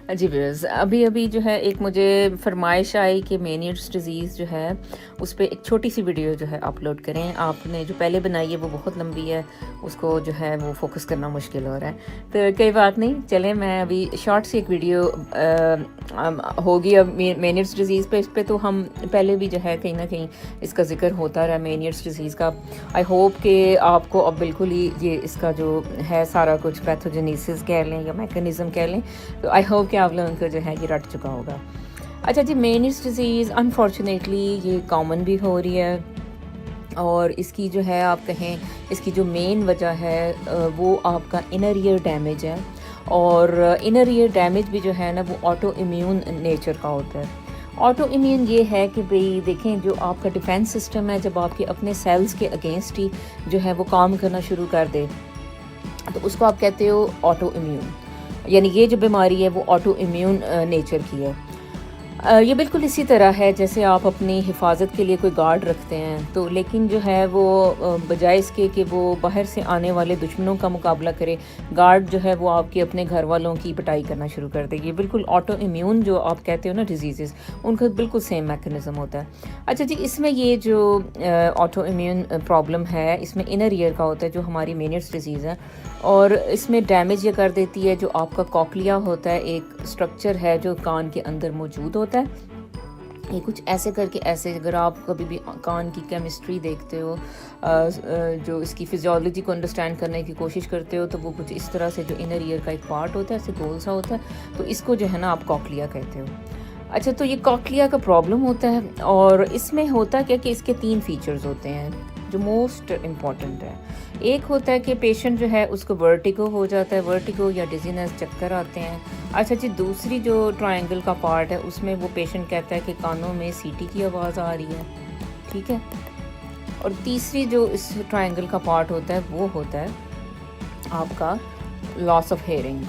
जी viewers, अभी-अभी जो है एक मुझे फ़रमाइश आई कि मेनियर्स डिज़ीज़ जो है, उस पे एक छोटी-सी वीडियो जो है अपलोड करें। आपने जो पहले बनाई है वो बहुत लंबी है, उसको जो है वो फ़ोकस करना मुश्किल हो रहा है। तो कोई बात नहीं, चलें मैं अभी शॉर्ट सी एक वीडियो होगी अब मेनियर्स डिज़ीज़ पे। इस पे तो हम पहले भी जो है कहीं न कहीं इसका ज़िक्र होता रहा मेनियर्स डिज़ीज़ का। आई होप कि आपको अब बिल्कुल ही ये इसका जो है सारा कुछ पैथोजेनेसिस कह लें या मैकेनिज़्म कह लें, तो आई होप कि आप लोगों को जो है ये रट चुका होगा। अच्छा जी, मेनियर्स डिज़ीज़ अनफॉर्चुनेटली ये कॉमन भी हो रही है, और इसकी जो है आप कहें इसकी जो मेन वजह है वो आपका इनर ईयर डैमेज है। और इनर ईयर डैमेज भी जो है ना वो ऑटो इम्यून नेचर का होता है। ऑटो इम्यून ये है कि भई देखें, जो आपका डिफेंस सिस्टम है जब आपके अपने सेल्स के अगेंस्ट ही जो है वो काम करना शुरू कर दे, तो उसको आप कहते हो ऑटो इम्यून। यानी ये जो बीमारी है वो ऑटो इम्यून नेचर की है। ये बिल्कुल इसी तरह है जैसे आप अपनी हिफाजत के लिए कोई गार्ड रखते हैं, तो लेकिन जो है वो बजाय इसके कि वो बाहर से आने वाले दुश्मनों का मुकाबला करे, गार्ड जो है वो आपके अपने घर वालों की पिटाई करना शुरू कर देगी। बिल्कुल ऑटो इम्यून जो आप कहते हो ना डिजीज़, उनका बिल्कुल सेम मैकेनिज़्म होता है। अच्छा जी, इसमें ये जो ऑटो इम्यून प्रॉब्लम है, इसमें इनर ईयर का होता है जो हमारी मेनियर्स डिजीज़ है, और इसमें डैमेज ये कर देती है जो आपका कॉक्लिया होता है, एक स्ट्रक्चर है जो कान के अंदर मौजूद होता है। ये कुछ ऐसे करके ऐसे, अगर आप कभी भी कान की केमिस्ट्री देखते हो, जो इसकी फिजियोलॉजी को अंडरस्टैंड करने की कोशिश करते हो, तो वो कुछ इस तरह से जो इनर ईयर का एक पार्ट होता है, ऐसे गोल सा होता है, तो इसको जो है ना आप कॉक्लिया कहते हो। अच्छा, तो ये कॉक्लिया का प्रॉब्लम होता है, और इसमें होता क्या कि इसके 3 फीचर्स होते हैं जो मोस्ट इम्पॉर्टेंट है। एक होता है कि पेशेंट जो है उसको वर्टिगो हो जाता है, वर्टिगो या डिजीनेस, चक्कर आते हैं। अच्छा जी, दूसरी जो ट्रायंगल का पार्ट है उसमें वो पेशेंट कहता है कि कानों में सीटी की आवाज़ आ रही है, ठीक है। और तीसरी जो इस ट्रायंगल का पार्ट होता है वो होता है आपका लॉस ऑफ हेयरिंग,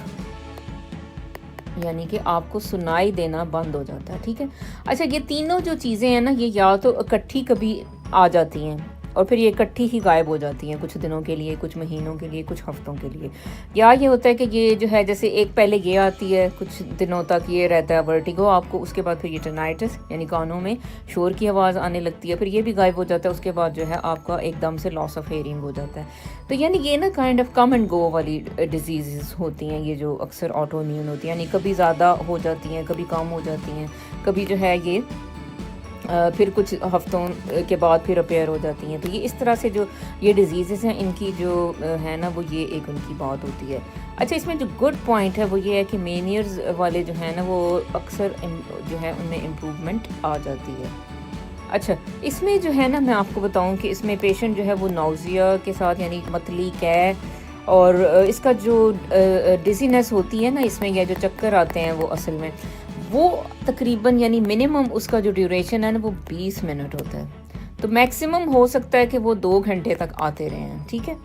यानी कि आपको सुनाई देना बंद हो जाता है, ठीक है। अच्छा, ये तीनों जो चीज़ें हैं ना, ये या तो इकट्ठी कभी आ जाती हैं और फिर ये इकट्ठी ही गायब हो जाती हैं कुछ दिनों के लिए, कुछ महीनों के लिए, कुछ हफ्तों के लिए। या ये होता है कि ये जो है जैसे एक पहले ये आती है, कुछ दिनों तक ये रहता है वर्टिगो आपको, उसके बाद फिर ये टिनाइटिस यानी कानों में शोर की आवाज़ आने लगती है, फिर ये भी गायब हो जाता है, उसके बाद जो है आपका एकदम से लॉस ऑफ हेयरिंग हो जाता है। तो यानी ये ना kind of come and go वाली डिजीज़ होती हैं, ये जो अक्सर ऑटो इम्यून होती हैं, यानी कभी ज़्यादा हो जाती हैं, कभी कम हो जाती हैं, कभी जो है ये फिर कुछ हफ्तों के बाद फिर रिपेयर हो जाती हैं। तो ये इस तरह से जो ये डिजीज़ हैं, इनकी जो है ना वो ये एक उनकी बात होती है। अच्छा, इसमें जो गुड पॉइंट है वो ये है कि मेनियर्स वाले जो है ना वो अक्सर जो है उनमें इम्प्रूवमेंट आ जाती है। अच्छा, इसमें जो है ना मैं आपको बताऊं कि इसमें पेशेंट जो है वो नाउजिया के साथ, यानी मतली कै, और इसका जो डिजीनेस होती है ना इसमें, या जो चक्कर आते हैं वो असल में वो तकरीबन यानी मिनिमम उसका जो ड्यूरेशन है ना वो 20 मिनट होता है। तो मैक्सिमम हो सकता है कि वो 2 घंटे तक आते रहे हैं, ठीक है।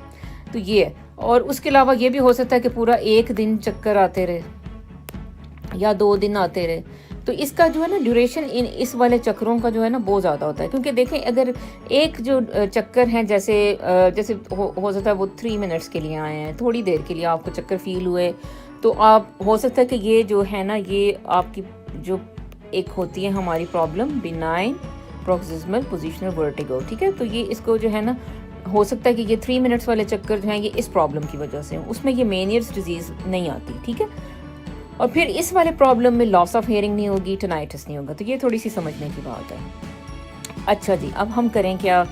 तो ये है, और उसके अलावा ये भी हो सकता है कि पूरा 1 दिन चक्कर आते रहे या 2 दिन आते रहे। तो इसका जो है ना ड्यूरेशन इस वाले चक्करों का जो है ना बहुत ज़्यादा होता है, क्योंकि देखें अगर एक जो चक्कर हैं जैसे जैसे हो सकता है वो 3 मिनट्स के लिए आए हैं, थोड़ी देर के लिए आपको चक्कर फील हुए, तो आप हो सकता है कि ये जो है ना ये आपकी जो एक होती है हमारी problem benign proximal positional vertigo, ठीक है। तो ये इसको जो है ना हो सकता है कि ये 3 मिनट्स वाले चक्कर जो हैं ये इस प्रॉब्लम की वजह से, उसमें ये मेनियर्स डिजीज़ नहीं आती, ठीक है। और फिर इस वाले प्रॉब्लम में लॉस ऑफ हेयरिंग नहीं होगी, टिनाइटिस नहीं होगा। तो ये थोड़ी सी समझने की बात है। अच्छा जी, अब हम करें क्या,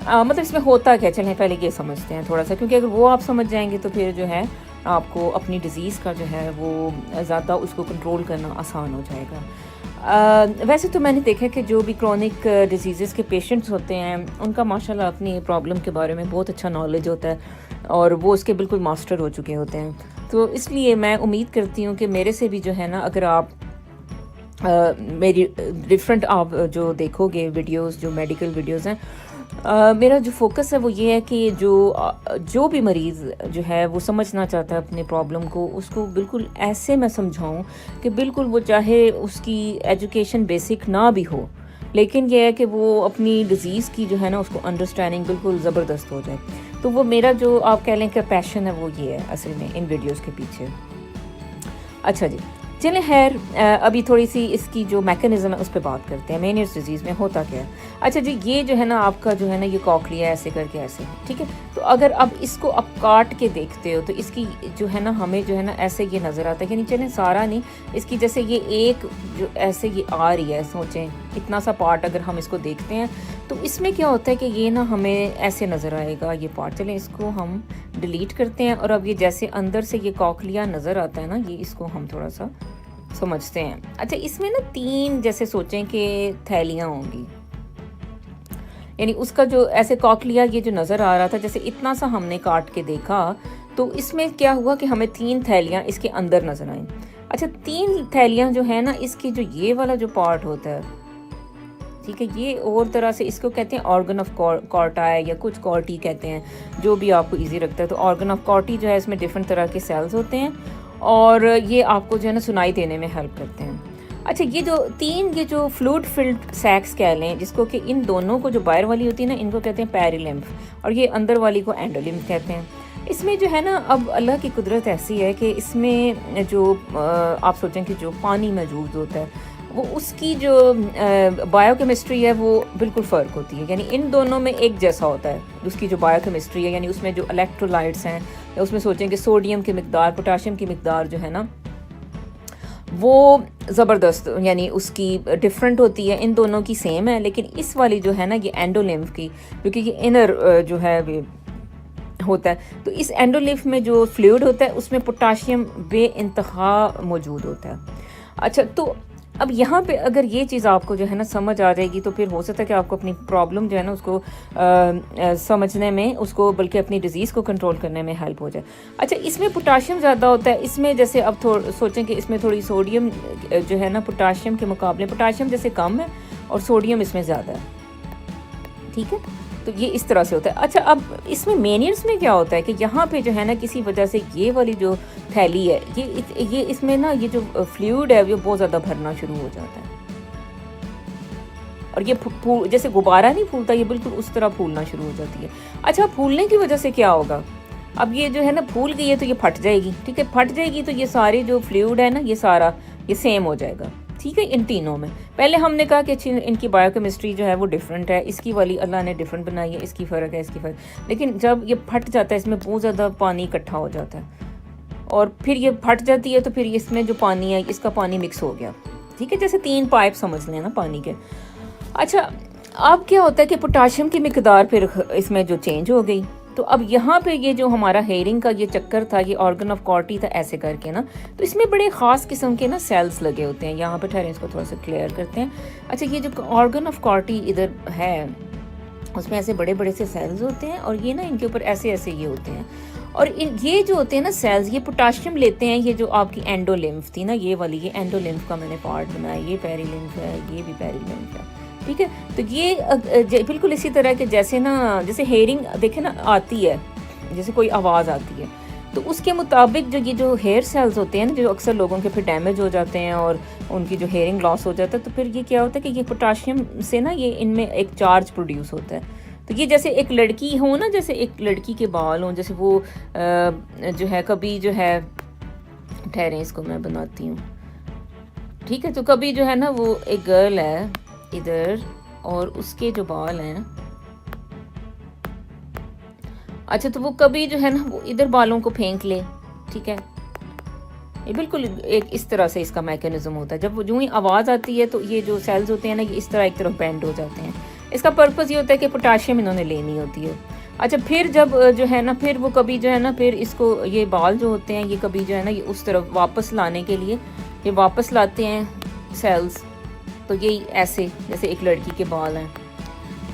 मतलब इसमें होता क्या, चलें पहले ये समझते हैं थोड़ा सा, क्योंकि अगर वो आप समझ जाएंगे तो फिर जो है आपको अपनी डिज़ीज़ का जो है वो ज़्यादा उसको कंट्रोल करना आसान हो जाएगा। वैसे तो मैंने देखा कि जो भी क्रॉनिक डिजीज़ के पेशेंट्स होते हैं उनका माशाल्लाह अपनी प्रॉब्लम के बारे में बहुत अच्छा नॉलेज होता है, और वो उसके बिल्कुल मास्टर हो चुके होते हैं। तो इसलिए मैं उम्मीद करती हूँ कि मेरे से भी जो है ना, अगर आप मेरी डिफरेंट आप जो देखोगे वीडियोस, जो मेडिकल वीडियोस हैं, मेरा जो फोकस है वो ये है कि जो भी मरीज़ जो है वो समझना चाहता है अपने प्रॉब्लम को, उसको बिल्कुल ऐसे मैं समझाऊं कि बिल्कुल वो चाहे उसकी एजुकेशन बेसिक ना भी हो, लेकिन यह है कि वो अपनी डिज़ीज़ की जो है ना उसको अंडरस्टैंडिंग बिल्कुल ज़बरदस्त हो जाए। तो वो मेरा जो आप कह लें कि पैशन है वो ये है असल में इन वीडियोज़ के पीछे। अच्छा जी, चलें खैर, अभी थोड़ी सी इसकी जो मैकेनिज़्म है उस पर बात करते हैं। मेनियर्स डिजीज़ में होता क्या है। अच्छा जी, ये जो है ना आपका जो है ना ये कॉकलिया ऐसे करके ऐसे है, ठीक है। तो अगर अब इसको आप काट के देखते हो तो इसकी जो है ना हमें जो है ना ऐसे ये नज़र आता है कि नहीं, चलें सारा नहीं, इसकी जैसे ये एक जो ऐसे ये आ रही है, सोचें इतना सा पार्ट अगर हम इसको देखते हैं तो इसमें क्या होता है कि ये ना हमें ऐसे नज़र आएगा ये पार्ट। चलें इसको हम डिलीट करते हैं और अब ये जैसे अंदर से ये कॉकलिया नज़र आता है ना, ये इसको हम थोड़ा सा समझते हैं। अच्छा, इसमें ना 3 जैसे सोचें कि थैलियाँ होंगी, यानी उसका जो ऐसे कॉकलिया ये जो नज़र आ रहा था, जैसे इतना सा हमने काट के देखा तो इसमें क्या हुआ कि हमें 3 थैलियाँ इसके अंदर नज़र आईं। अच्छा, 3 थैलियाँ जो है ना, इसकी जो ये वाला जो पार्ट होता है, ठीक है, ये और तरह से इसको कहते हैं ऑर्गन ऑफ कॉर्टाई या कुछ कॉर्टी कहते हैं, जो भी आपको इजी लगता है। तो ऑर्गन ऑफ कॉर्टी जो है इसमें डिफरेंट तरह के सेल्स होते हैं और ये आपको जो है ना सुनाई देने में हेल्प करते हैं। अच्छा, ये जो 3 ये जो फ्लूइड फिल्ड सैक्स कह लें, जिसको कि इन दोनों को जो बाहर वाली होती है ना इनको कहते हैं पेरिलिम्फ और ये अंदर वाली को एंडोलिम्फ कहते हैं। इसमें जो है ना अब अल्लाह की कुदरत ऐसी है कि इसमें जो आप सोचें कि जो पानी मौजूद होता है वो उसकी जो बायोकेमिस्ट्री है वो बिल्कुल फ़र्क होती है, यानी इन दोनों में एक जैसा होता है उसकी जो बायोकेमिस्ट्री है, यानी उसमें जो इलेक्ट्रोलाइट्स हैं या उसमें सोचें कि सोडियम की मिकदार, पोटाशियम की मिकदार जो है ना वो ज़बरदस्त यानी उसकी डिफरेंट होती है। इन दोनों की सेम है, लेकिन इस वाली जो है ना ये एंडोलिम्फ की, क्योंकि ये इनर जो है होता है, तो इस एंडोलिम्फ में जो फ्लूइड होता है उसमें पोटाशियम बेइंतहा मौजूद होता है। अच्छा, तो अब यहाँ पे अगर ये चीज़ आपको जो है ना समझ आ जाएगी तो फिर हो सकता है कि आपको अपनी प्रॉब्लम जो है ना उसको समझने में, उसको बल्कि अपनी डिज़ीज़ को कंट्रोल करने में हेल्प हो जाए। अच्छा, इसमें पोटाशियम ज़्यादा होता है, इसमें जैसे अब सोचें कि इसमें थोड़ी सोडियम जो है ना पोटाशियम के मुकाबले पोटाशियम जैसे कम है और सोडियम इसमें ज़्यादा है, ठीक है। तो ये इस तरह से होता है। अच्छा, अब इसमें मेनियर्स में क्या होता है कि यहाँ पे जो है ना किसी वजह से ये वाली जो थैली है ये इसमें ना ये जो फ्लूइड है वो बहुत ज़्यादा भरना शुरू हो जाता है और ये जैसे गुब्बारा नहीं फूलता, ये बिल्कुल उस तरह फूलना शुरू हो जाती है। अच्छा, फूलने की वजह से क्या होगा, अब ये जो है ना फूल गई है तो ये फट जाएगी, ठीक है। फट जाएगी तो ये सारे जो फ्लूइड है ना ये सारा ये सेम हो जाएगा, ठीक है। इन तीनों में पहले हमने कहा कि अच्छी इनकी बायोकेमिस्ट्री जो है वो डिफरेंट है, इसकी वाली अल्लाह ने डिफरेंट बनाई है, इसकी फ़र्क है, इसकी फ़र्क, लेकिन जब ये फट जाता है इसमें बहुत ज़्यादा पानी इकट्ठा हो जाता है और फिर ये फट जाती है तो फिर इसमें जो पानी है इसका पानी मिक्स हो गया, ठीक है। जैसे 3 पाइप समझ लें ना पानी के। अच्छा, अब क्या होता है कि पोटाशियम की मिकदार फिर इसमें जो चेंज हो गई, तो अब यहाँ पे ये जो हमारा हेयरिंग का ये चक्कर था, ये ऑर्गन ऑफ कॉर्टी था ऐसे करके ना, तो इसमें बड़े ख़ास किस्म के ना सेल्स लगे होते हैं। यहाँ पे ठहरें, इसको थोड़ा सा क्लियर करते हैं। अच्छा, ये जो ऑर्गन ऑफ कॉर्टी इधर है उसमें ऐसे बड़े बड़े से सेल्स होते हैं और ये ना इनके ऊपर ऐसे ऐसे ये होते हैं और ये जो होते हैं ना सेल्स, ये पोटाशियम लेते हैं। ये जो आपकी एंडोलिम्फ थी ना ये वाली, ये एंडोलिम्फ का मैंने पार्ट बनाया, ये पेरिलिम्फ है, ये भी पेरिलिम्फ है, ठीक है। तो ये बिल्कुल इसी तरह के जैसे ना जैसे हेयरिंग देखे ना आती है, जैसे कोई आवाज़ आती है तो उसके मुताबिक जो ये जो हेयर सेल्स होते हैं ना, जो अक्सर लोगों के फिर डैमेज हो जाते हैं और उनकी जो हेयरिंग लॉस हो जाता है, तो फिर ये क्या होता है कि ये पोटाशियम से ना ये इनमें एक चार्ज प्रोड्यूस होता है। तो ये जैसे एक लड़की हो ना, जैसे एक लड़की के बाल हों, जैसे वो जो है कभी जो है ठहरें इसको मैं बनाती हूँ, ठीक है। तो कभी जो है ना वो एक गर्ल है इधर और उसके जो बाल हैं, अच्छा, तो वो कभी जो है ना वो इधर बालों को फेंक ले, ठीक है। ये बिल्कुल एक इस तरह से इसका मैकेनिज्म होता है। जब वो यूं ही आवाज़ आती है तो ये जो सेल्स होते हैं ना ये इस तरह एक तरफ बेंड हो जाते हैं। इसका पर्पस ये होता है कि पोटाशियम इन्होंने लेनी होती है। अच्छा, फिर जब जो है ना फिर वो कभी जो है ना फिर इसको ये बाल जो होते हैं ये कभी जो है ना ये उस तरफ वापस लाने के लिए ये वापस लाते हैं सेल्स। तो यही ऐसे जैसे एक लड़की के बाल हैं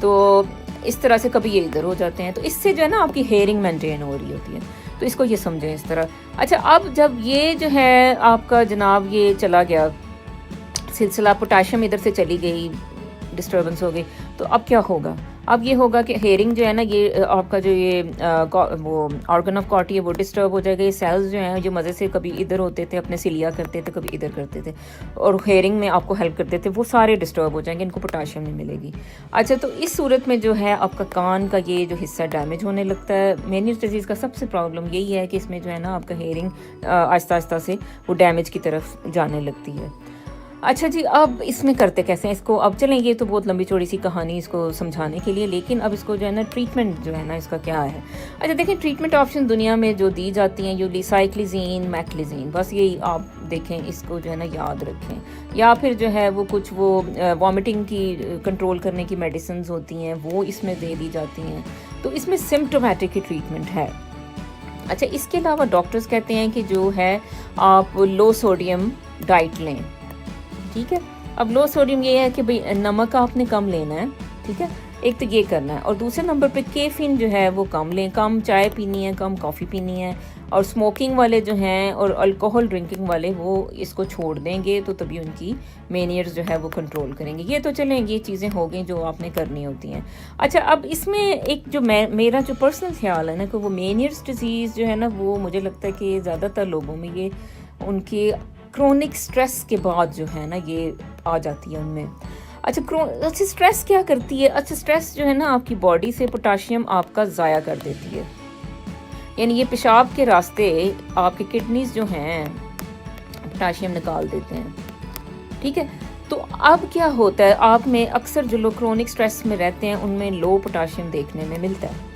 तो इस तरह से कभी ये इधर हो जाते हैं, तो इससे जो है ना आपकी हेयरिंग मेंटेन हो रही होती है। तो इसको ये समझें इस तरह। अच्छा, अब जब ये जो है आपका जनाब ये चला गया सिलसिला, पोटाशियम इधर से चली गई, डिस्टर्बेंस हो गई, तो अब क्या होगा। अब ये होगा कि हेयरिंग जो है ना ये आपका जो ये वो ऑर्गन ऑफ कॉटी है वो डिस्टर्ब हो जाएगा। ये सेल्स जो हैं जो मज़े से कभी इधर होते थे, अपने सिलिया करते थे, कभी इधर करते थे और हेयरिंग में आपको हेल्प करते थे, वो सारे डिस्टर्ब हो जाएंगे, इनको पोटाशियम नहीं मिलेगी। अच्छा, तो इस सूरत में जो है आपका कान का ये जो हिस्सा डैमेज होने लगता है। मेनियर्स डिजीज़ का सबसे प्रॉब्लम यही है कि इसमें जो है ना आपका हेयरिंग आहिस्ता आहिस्ता से वो डैमेज की तरफ जाने लगती है। अच्छा जी, अब इसमें करते कैसे हैं इसको? अब चलें, ये तो बहुत लंबी चौड़ी सी कहानी इसको समझाने के लिए, लेकिन अब इसको जो है ना ट्रीटमेंट जो है ना इसका क्या है। अच्छा देखें, ट्रीटमेंट ऑप्शन दुनिया में जो दी जाती हैं, यूली साइक्लिजीन, मैक्लिजीन, बस यही आप देखें, इसको जो है ना याद रखें। या फिर जो है वो कुछ वो वॉमिटिंग की कंट्रोल करने की मेडिसिन होती हैं, वो इसमें दे दी जाती हैं। तो इसमें सिम्टोमेटिक की ट्रीटमेंट है। अच्छा, इसके अलावा डॉक्टर्स कहते हैं कि जो है आप लो सोडियम डाइट लें, ठीक है। अब लो सोडियम ये है कि भाई नमक आपने कम लेना है, ठीक है, एक तो ये करना है। और दूसरे नंबर पे कैफीन जो है वो कम लें, कम चाय पीनी है, कम कॉफ़ी पीनी है। और स्मोकिंग वाले जो हैं और अल्कोहल ड्रिंकिंग वाले वो इसको छोड़ देंगे तो तभी उनकी मेनियर्स जो है वो कंट्रोल करेंगे। ये तो चलें, ये चीज़ें हो गई जो आपने करनी होती हैं। अच्छा, अब इसमें एक जो मेरा जो पर्सनल ख्याल है ना कि वो मेनियर्स डिजीज़ जो है ना वो मुझे लगता है कि ज़्यादातर लोगों में ये उनके क्रोनिक स्ट्रेस के बाद जो है ना ये आ जाती है उनमें। अच्छा, स्ट्रेस क्या करती है? अच्छा, स्ट्रेस जो है ना आपकी बॉडी से पोटाशियम आपका ज़ाया कर देती है, यानी ये पेशाब के रास्ते आपके किडनीज जो हैं पोटाशियम निकाल देते हैं, ठीक है। तो अब क्या होता है, आप में अक्सर जो लोग क्रोनिक स्ट्रेस में रहते हैं उनमें लो पोटाशियम देखने में मिलता है।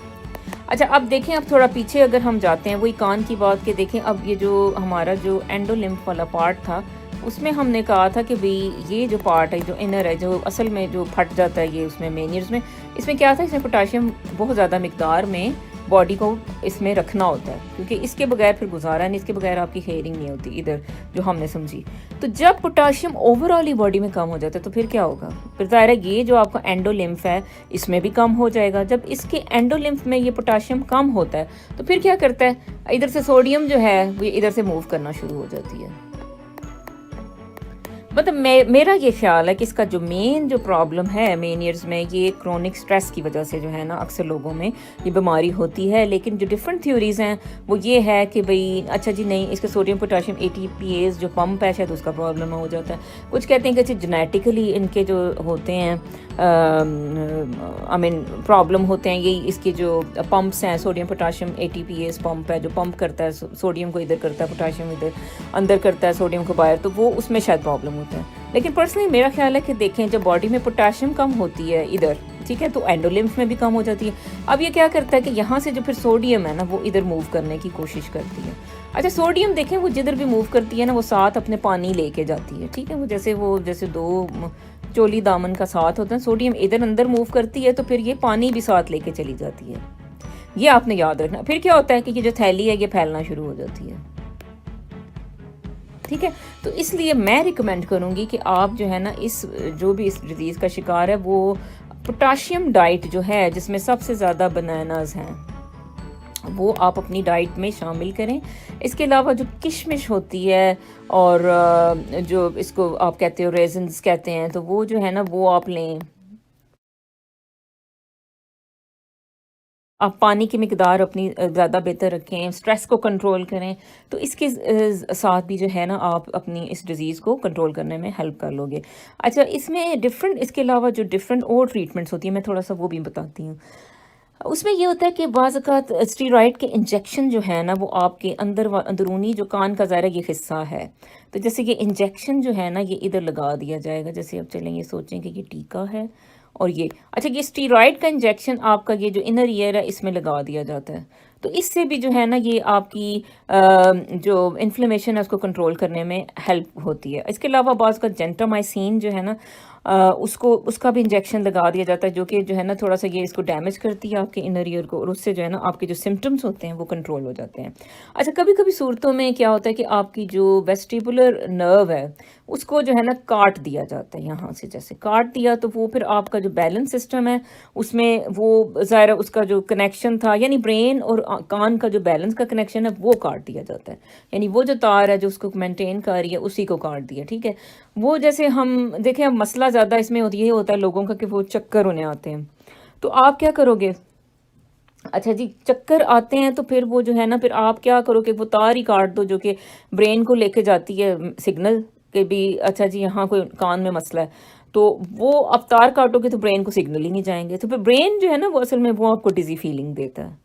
अच्छा, अब देखें, अब थोड़ा पीछे अगर हम जाते हैं वही कान की बात के देखें। अब ये जो हमारा जो एंडोलिम्फ वाला पार्ट था उसमें हमने कहा था कि भाई ये जो पार्ट है जो इनर है जो असल में जो फट जाता है ये उसमें मेनियर्स में, इसमें क्या था, इसमें पोटाशियम बहुत ज़्यादा मिकदार में बॉडी को इसमें रखना होता है, क्योंकि इसके बगैर फिर गुजारा नहीं, इसके बगैर आपकी हेयरिंग नहीं होती इधर जो हमने समझी। तो जब पोटाशियम ओवरऑल ही बॉडी में कम हो जाता है तो फिर क्या होगा? फिर ज़ाहिर है ये जो आपका एंडोलिम्फ है इसमें भी कम हो जाएगा। जब इसके एंडोलिम्फ में ये पोटाशियम कम होता है तो फिर क्या करता है, इधर से सोडियम जो है वो इधर से मूव करना शुरू हो जाती है। मतलब मेरा ये ख्याल है कि इसका जो मेन जो प्रॉब्लम है मेनियर्स में, ये क्रोनिक स्ट्रेस की वजह से जो है ना अक्सर लोगों में ये बीमारी होती है। लेकिन जो डिफरेंट थ्योरीज हैं वो ये है कि भाई अच्छा जी नहीं, इसके सोडियम पोटाशियम ATPase जो पंप है शायद उसका प्रॉब्लम हो जाता है। कुछ कहते हैं कि अच्छा जेनेटिकली इनके जो होते हैं आई मीन प्रॉब्लम होते हैं, यही इसके जो पंप्स हैं, सोडियम पोटाशियम ATPase पंप है जो पंप करता है सोडियम को इधर करता है, पोटाशियम इधर अंदर करता है, सोडियम को बाहर, तो वो उसमें शायद प्रॉब्लम होता है। लेकिन पर्सनली मेरा ख्याल है कि देखें, जब बॉडी में पोटाशियम कम होती है इधर, ठीक है, तो एंडोलिम्फ में भी कम हो जाती है। अब ये क्या करता है कि यहाँ से जो फिर सोडियम है ना वो इधर मूव करने की कोशिश करती है। अच्छा, सोडियम देखें वो जिधर भी मूव करती है ना वो साथ अपने पानी लेके जाती है, ठीक है, वो जैसे दो चोली दामन का साथ होता है, सोडियम इधर अंदर मूव करती है तो फिर ये पानी भी साथ लेके चली जाती है। ये आपने याद रखना। फिर क्या होता है कि ये जो थैली है ये फैलना शुरू हो जाती है, ठीक है। तो इसलिए मैं रिकमेंड करूँगी कि आप जो है ना इस जो भी इस डिजीज़ का शिकार है वो पोटाशियम डाइट जो है जिसमें सबसे ज़्यादा बनानास हैं वो आप अपनी डाइट में शामिल करें। इसके अलावा जो किशमिश होती है और जो इसको आप कहते हो रेजिन्स कहते हैं, तो वो जो है ना वो आप लें। आप पानी की मिकदार अपनी ज़्यादा बेहतर रखें, स्ट्रेस को कंट्रोल करें, तो इसके साथ भी जो है ना आप अपनी इस डिज़ीज़ को कंट्रोल करने में हेल्प कर लोगे। अच्छा, इसमें डिफरेंट इसके अलावा जो डिफरेंट और ट्रीटमेंट्स होती हैं मैं थोड़ा सा वो भी बताती हूँ। उसमें ये होता है कि बाज़ औक़ात स्टेरॉइड के इंजेक्शन जो है ना वो आपके अंदरूनी जो कान का ज़ाहिर ये हिस्सा है, तो जैसे ये इंजेक्शन जो है ना ये इधर लगा दिया जाएगा। जैसे अब चलें ये सोचें कि ये टीका है और ये अच्छा ये स्टेरॉइड का इंजेक्शन आपका ये जो इनर ईयर है इसमें लगा दिया जाता है। तो इससे भी जो है ना ये आपकी जो इन्फ्लेमेशन है उसको कंट्रोल करने में हेल्प होती है। इसके अलावा बाज़ का जेंटामाइसिन जो है ना उसका भी इंजेक्शन लगा दिया जाता है, जो कि जो है ना थोड़ा सा ये इसको डैमेज करती है आपके इनर ईयर को, और उससे जो है ना आपके जो सिम्टम्स होते हैं वो कंट्रोल हो जाते हैं। अच्छा, कभी कभी सूरतों में क्या होता है कि आपकी जो वेस्टिबुलर नर्व है उसको जो है ना काट दिया जाता है, यहाँ से जैसे काट दिया तो वो फिर आपका जो बैलेंस सिस्टम है उसमें वो ज़ाहिर उसका जो कनेक्शन था, यानी ब्रेन और कान का जो बैलेंस का कनेक्शन है वो काट दिया जाता है। यानी वो जो तार है जो उसको मेंटेन कर रही है उसी को काट दिया, ठीक है। वो जैसे हम देखें, अब मसला ज़्यादा इसमें होती है होता है लोगों का कि वो चक्कर होने आते हैं, तो आप क्या करोगे? अच्छा जी, चक्कर आते हैं तो फिर वो जो है ना, फिर आप क्या करो कि वो तार ही काट दो जो कि ब्रेन को लेके जाती है सिग्नल कि भी अच्छा जी यहाँ कोई कान में मसला है। तो वो आप तार काटोगे तो ब्रेन को सिग्नल ही नहीं जाएंगे, तो फिर ब्रेन जो है ना वो असल में वो आपको डिजी फीलिंग देता है।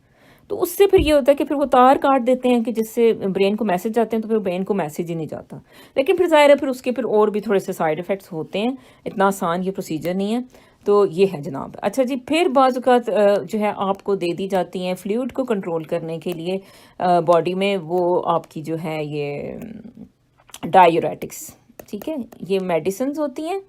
तो उससे फिर ये होता है कि फिर वो तार काट देते हैं कि जिससे ब्रेन को मैसेज जाते हैं, तो फिर ब्रेन को मैसेज ही नहीं जाता। लेकिन फिर ज़ाहिर है फिर उसके फिर और भी थोड़े से साइड इफ़ेक्ट्स होते हैं, इतना आसान ये प्रोसीजर नहीं है। तो ये है जनाब। अच्छा जी, फिर बाज़ औक़ात जो है आपको दे दी जाती हैं फ्लूइड को कंट्रोल करने के लिए बॉडी में, वो आपकी जो है ये डायूरेटिक्स, ठीक है? ये मेडिसिन्स होती हैं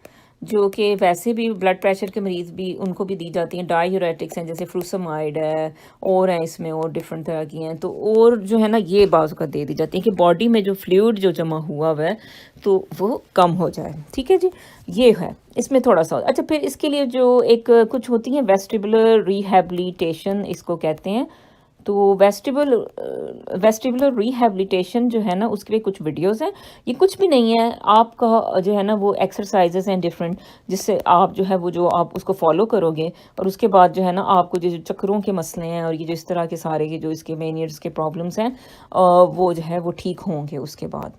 जो कि वैसे भी ब्लड प्रेशर के मरीज़ भी उनको भी दी जाती हैं। डायूरेटिक्स हैं जैसे फ्रूसमाइड है, और हैं इसमें और डिफरेंट तरह की हैं। तो और जो है ना ये बाज़ औक़ात दे दी जाती हैं कि बॉडी में जो फ्लूइड जो जमा हुआ हुआ है तो वो कम हो जाए, ठीक है जी? ये है इसमें थोड़ा-सा। अच्छा, फिर इसके लिए जो एक कुछ होती हैं वेस्टिबुलर रिहैबिलिटेशन इसको कहते हैं। तो वेस्टिबुलर रिहैबिलिटेशन जो है ना उसके लिए कुछ वीडियोस हैं। ये कुछ भी नहीं है, आपका जो है ना वो एक्सरसाइजेस हैं डिफरेंट, जिससे आप जो है वो जो आप उसको फॉलो करोगे और उसके बाद जो है ना आपको जो चक्करों के मसले हैं और ये जो इस तरह के सारे के जो इसके मेनियर्स के प्रॉब्लम्स हैं वो जो है वो ठीक होंगे उसके बाद।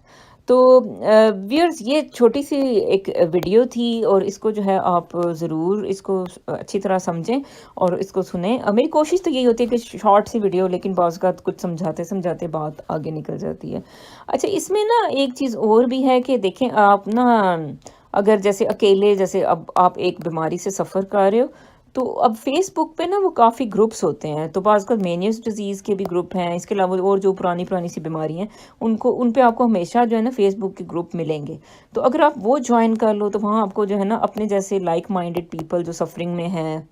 तो व्यूअर्स, ये छोटी सी एक वीडियो थी और इसको जो है आप ज़रूर इसको अच्छी तरह समझें और इसको सुने। मेरी कोशिश तो यही होती है कि शॉर्ट सी वीडियो, लेकिन बाज़ औक़ात कुछ समझाते समझाते बात आगे निकल जाती है। अच्छा, इसमें ना एक चीज़ और भी है कि देखें आप ना, अगर जैसे अकेले, जैसे अब आप एक बीमारी से सफ़र कर रहे हो, तो अब फ़ेसबुक पे ना वो काफ़ी ग्रुप्स होते हैं, तो बाज़ अक़्क़त मेनियस डिज़ीज़ के भी ग्रुप हैं। इसके अलावा और जो पुरानी सी बीमारी हैं उनको, उन पे आपको हमेशा जो है ना फ़ेसबुक के ग्रुप मिलेंगे। तो अगर आप वो जॉइन कर लो तो वहाँ आपको जो है ना अपने जैसे लाइक माइंडेड पीपल जो सफ़रिंग में हैं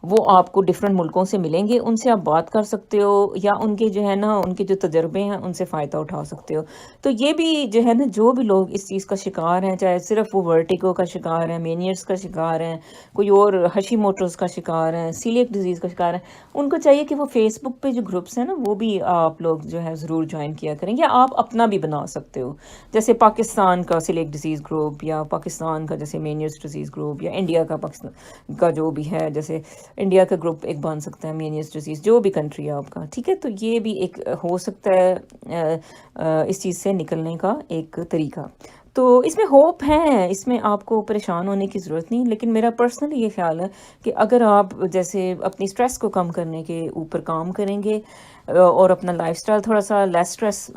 वो आपको डिफरेंट मुल्कों से मिलेंगे, उनसे आप बात कर सकते हो या उनके जो है ना उनके जो तजर्बे हैं उनसे फ़ायदा उठा सकते हो। तो ये भी जो है ना, जो भी लोग इस चीज़ का शिकार हैं, चाहे सिर्फ वो वर्टिगो का शिकार है, मेनियर्स का शिकार हैं, कोई और हशीमोटोस का शिकार है, सीलिएक डिजीज़ का शिकार है, उनको चाहिए कि वो फेसबुक पे जो ग्रुप्स हैं ना वो भी आप लोग जो है ज़रूर ज्वाइन किया करें, या आप अपना भी बना सकते हो। जैसे पाकिस्तान का सीलिएक डिजीज़ ग्रुप, या पाकिस्तान का जैसे मेनियर्स डिजीज़ ग्रुप, या इंडिया का पाकिस्तान का जो भी है, जैसे इंडिया का ग्रुप एक बन सकता है मेनियस डिजीज़, जो भी कंट्री है आपका, ठीक है? तो ये भी एक हो सकता है इस चीज़ से निकलने का एक तरीका। तो इसमें होप है, इसमें आपको परेशान होने की ज़रूरत नहीं। लेकिन मेरा पर्सनली ये ख़्याल है कि अगर आप जैसे अपनी स्ट्रेस को कम करने के ऊपर काम करेंगे और अपना लाइफ़स्टाइल थोड़ा-सा लेस स्ट्रेस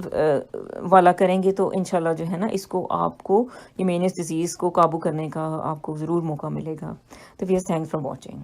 वाला करेंगे, तो इंशाल्लाह जो है ना इसको आपको, ये मेनियस डिजीज़ को काबू करने का आपको ज़रूर मौका मिलेगा। तो वीयर्स, थैंक्स फॉर वॉचिंग।